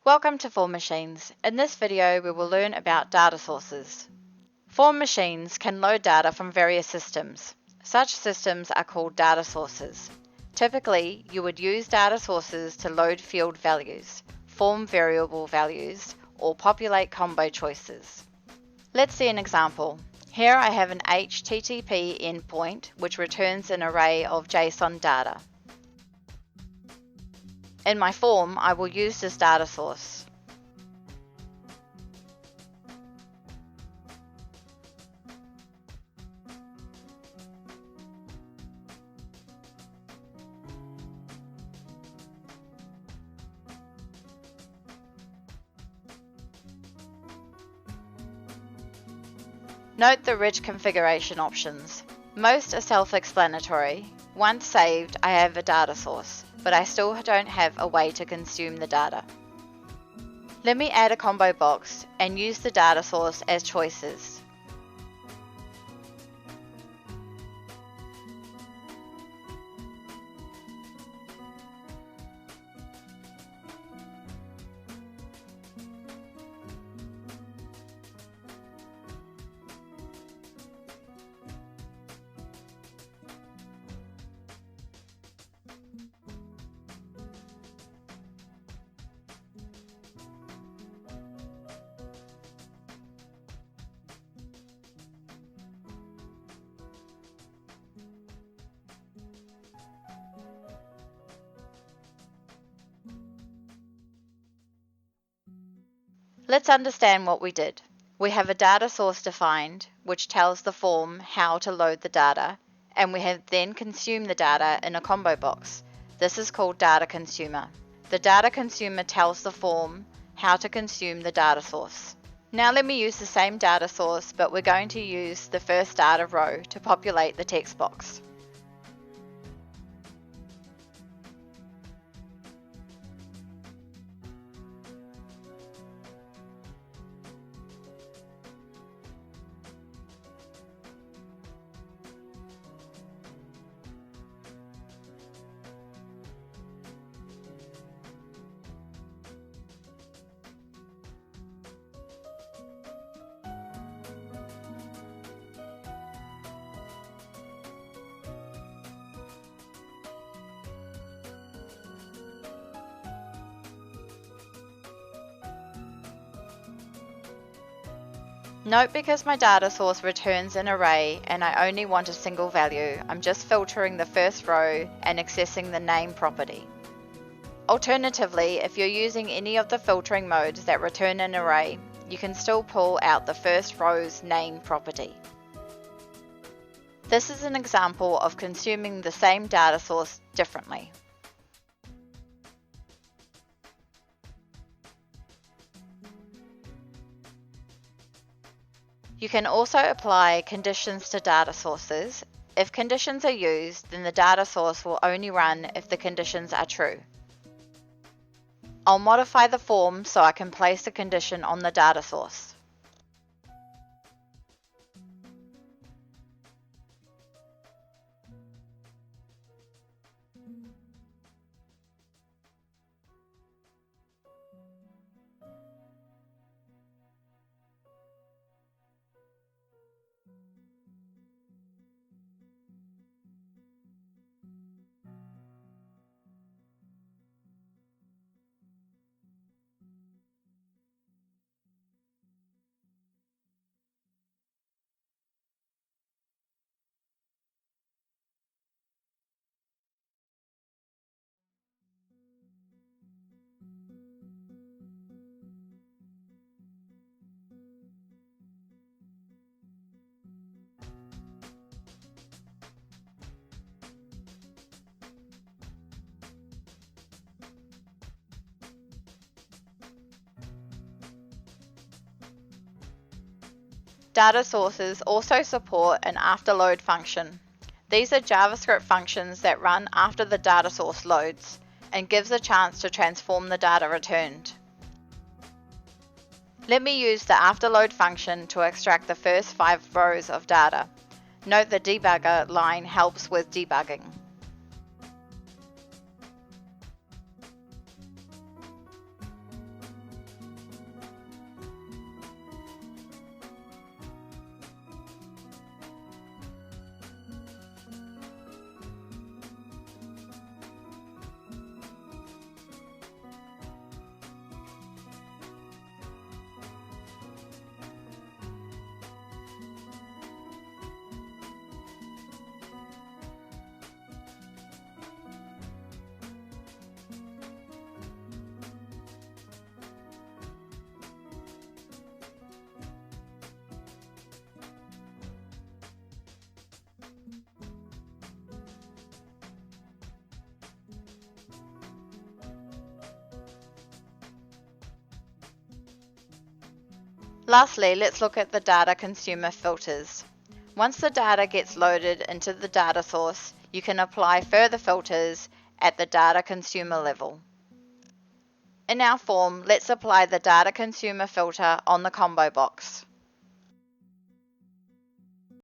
Welcome to Form Machines. In this video, we will learn about data sources. Form machines can load data from various systems. Such systems are called data sources. Typically, you would use data sources to load field values, form variable values, or populate combo choices. Let's see an example. Here I have an HTTP endpoint which returns an array of JSON data. In my form, I will use this data source. Note the rich configuration options. Most are self-explanatory. Once saved, I have a data source, but I still don't have a way to consume the data. Let me add a combo box and use the data source as choices. Let's understand what we did. We have a data source defined, which tells the form how to load the data, and we have then consumed the data in a combo box. This is called data consumer. The data consumer tells the form how to consume the data source. Now let me use the same data source, but we're going to use the first data row to populate the text box. Note, because my data source returns an array and I only want a single value, I'm just filtering the first row and accessing the name property. Alternatively, if you're using any of the filtering modes that return an array, you can still pull out the first row's name property. This is an example of consuming the same data source differently. You can also apply conditions to data sources. If conditions are used, then the data source will only run if the conditions are true. I'll modify the form so I can place a condition on the data source. Data sources also support an afterload function. These are JavaScript functions that run after the data source loads and gives a chance to transform the data returned. Let me use the afterload function to extract the first 5 rows of data. Note the debugger line helps with debugging. Lastly, let's look at the data consumer filters. Once the data gets loaded into the data source, you can apply further filters at the data consumer level. In our form, let's apply the data consumer filter on the combo box.